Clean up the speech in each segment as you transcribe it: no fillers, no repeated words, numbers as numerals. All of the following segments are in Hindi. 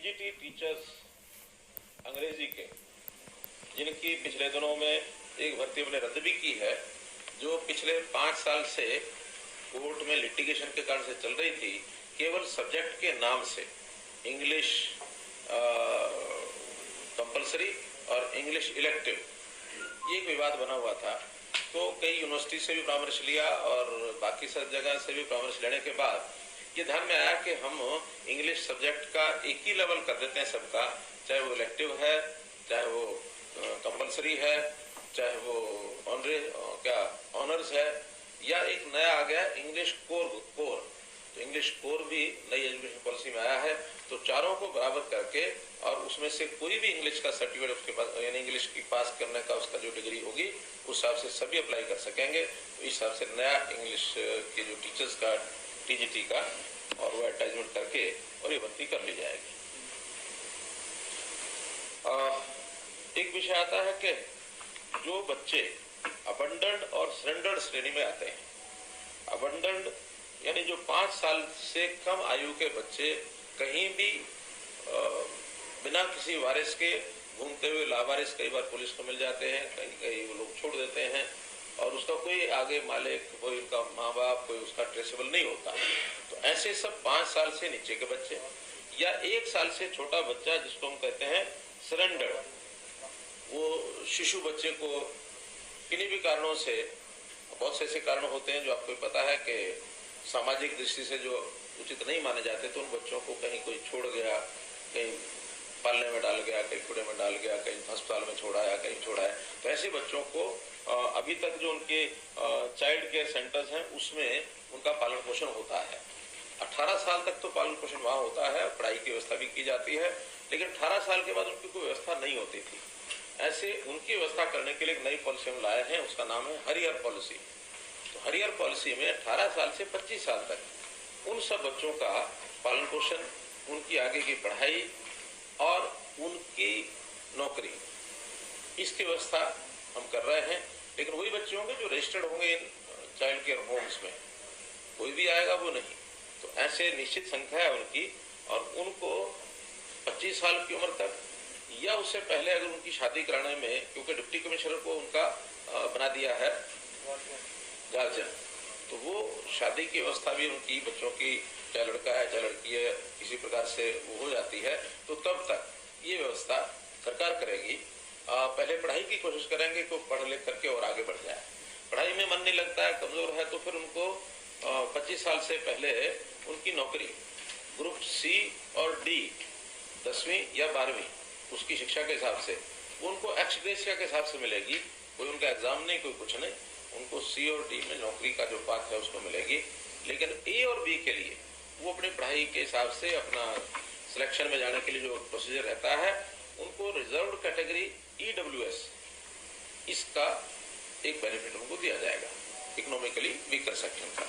टीजीटी टीचर्स अंग्रेजी के, जिनकी पिछले दिनों में एक भर्ती हमने रद्द भी की है, जो पिछले 5 साल से कोर्ट में लिटिगेशन के कारण से चल रही थी, केवल सब्जेक्ट के नाम से इंग्लिश कंपलसरी और इंग्लिश इलेक्टिव, ये एक विवाद बना हुआ था। तो कई यूनिवर्सिटी से भी परामर्श लिया और बाकी सब जगह से भी परामर्श लेने के बाद ये ध्यान में आया कि हम इंग्लिश सब्जेक्ट का एक ही लेवल कर देते हैं सबका, चाहे वो इलेक्टिव है, चाहे वो कंपलसरी है, चाहे वो ऑनर्स है, या एक नया आ गया इंग्लिश कोर। तो इंग्लिश कोर भी नई एजुकेशन पॉलिसी में आया है। तो चारों को बराबर करके और उसमें से कोई भी इंग्लिश का सर्टिफिकेट उसके पास, यानी इंग्लिश की पास करने का उसका जो डिग्री होगी उस हिसाब से सभी अप्लाई कर सकेंगे। तो इस हिसाब से नया इंग्लिश के जो टीचर्स का टीजीटी का और वो एडवर्टाइजमेंट करके और ये भर्ती कर ली जाएगी। एक विषय आता है कि जो बच्चे अबंडन्ड और सरेंडर्ड श्रेणी में आते हैं, अबंडन्ड यानी जो 5 साल से कम आयु के बच्चे कहीं भी बिना किसी वारिस के घूमते हुए लावारिस कई बार पुलिस को मिल जाते हैं, कहीं वो लोग छोड़ देते हैं और उसका कोई आगे मालिक, कोई उनका माँ बाप, कोई उसका ट्रेसेबल नहीं होता। तो ऐसे सब 5 साल से नीचे के बच्चे या 1 साल से छोटा बच्चा, जिसको हम कहते हैं सरेंडर्ड, वो शिशु बच्चे को किन्हीं भी कारणों से, बहुत से ऐसे कारण होते हैं जो आपको पता है कि सामाजिक दृष्टि से जो उचित नहीं माने जाते, तो उन बच्चों को कहीं कोई छोड़ गया, कहीं पालने में डाल गया, कहीं कूड़े में डाल गया, कहीं अस्पताल में छोड़ाया, कहीं छोड़ाया। तो ऐसे बच्चों को अभी तक जो उनके चाइल्ड केयर सेंटर्स हैं उसमें उनका पालन पोषण होता है। 18 साल तक तो पालन पोषण वहाँ होता है, पढ़ाई की व्यवस्था भी की जाती है, लेकिन 18 साल के बाद उनकी कोई व्यवस्था नहीं होती थी। ऐसे उनकी व्यवस्था करने के लिए एक नई पॉलिसी हम लाए हैं, उसका नाम है हरियर पॉलिसी। तो हरियर पॉलिसी में 18 साल से 25 साल तक उन सब बच्चों का पालन पोषण, उनकी आगे की पढ़ाई और उनकी नौकरी, इसकी व्यवस्था हम कर रहे हैं। लेकिन वही बच्चे होंगे जो रजिस्टर्ड होंगे इन चाइल्ड केयर होम्स में, कोई भी आएगा वो नहीं। तो ऐसे निश्चित संख्या है उनकी, और उनको 25 साल की उम्र तक या उससे पहले अगर उनकी शादी कराने में, क्योंकि डिप्टी कमिश्नर को उनका बना दिया है गार्जियन, तो वो शादी की व्यवस्था भी उनकी बच्चों की, चाहे लड़का है चाहे लड़की है, किसी प्रकार से वो हो जाती है, तो तब तक ये व्यवस्था सरकार करेगी। पहले पढ़ाई की कोशिश करेंगे कि पढ़ लिख करके और आगे बढ़ जाए। पढ़ाई में मन नहीं लगता है, कमजोर है, तो फिर उनको 25 साल से पहले उनकी नौकरी ग्रुप सी और डी, 10वीं या 12वीं उसकी शिक्षा के हिसाब से उनको एक्स ग्रेशिया के हिसाब से मिलेगी। कोई उनका एग्जाम नहीं, कोई कुछ नहीं, उनको सी और डी में नौकरी का जो पाथ है उसको मिलेगी। लेकिन ए और बी के लिए वो अपनी पढ़ाई के हिसाब से अपना सिलेक्शन में जाने के लिए जो प्रोसीजर रहता है, उनको रिजर्व्ड कैटेगरी EWS, इसका एक बेनिफिट उनको दिया जाएगा, इकोनॉमिकली वीकर सेक्शन का।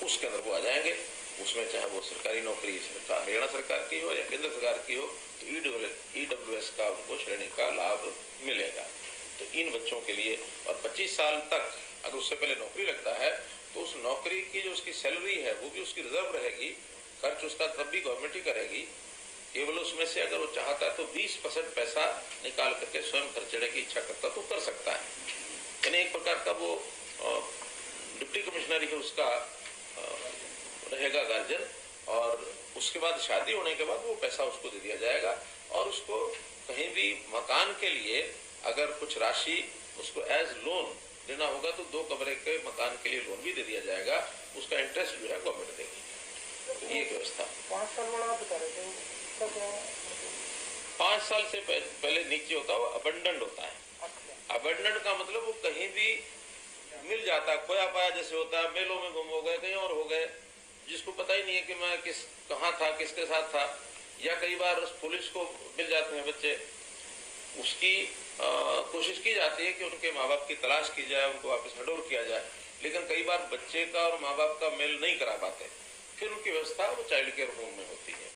उसके अंदर वो आ जाएंगे, उसमें चाहे वो सरकारी नौकरी हरियाणा सरकार की हो या केंद्र सरकार की हो, तो EWS का उनको श्रेणी का लाभ मिलेगा। तो इन बच्चों के लिए, और 25 साल तक अगर उससे पहले नौकरी लगता है तो उस नौकरी की जो उसकी सैलरी है वो भी उसकी रिजर्व रहेगी, खर्च उसका तब भी गवर्नमेंट ही करेगी। केवल उसमें से अगर वो चाहता है तो 20% पैसा निकाल करके स्वयं खर्चने की इच्छा करता तो कर सकता है। यानी एक प्रकार का वो डिप्टी कमिश्नर ही उसका रहेगा गार्जियन, और उसके बाद शादी होने के बाद वो पैसा उसको दे दिया जाएगा। और उसको कहीं भी मकान के लिए अगर कुछ राशि उसको एज लोन देना होगा तो 2 कमरे के मकान के लिए लोन भी दे दिया जाएगा, उसका इंटरेस्ट जो है गवर्नमेंट देगी। तो ये व्यवस्था 5 साल वाला बता रहे थे, 5 साल से पहले नीचे होता है वो अबंडन्ड होता है। अबंडन्ड का मतलब वो कहीं भी मिल जाता है, खोया पाया जैसे होता है, मेलों में गुम हो गए, कहीं और हो गए, जिसको पता ही नहीं है कि मैं कहाँ था, किसके साथ था। या कई बार पुलिस को मिल जाते हैं बच्चे, उसकी कोशिश की जाती है कि उनके माँ बाप की तलाश की जाए, उनको वापस हडोर किया जाए, लेकिन कई बार बच्चे का और माँ बाप का मेल नहीं करा पाते, फिर उनकी व्यवस्था वो चाइल्ड केयर होम में होती है।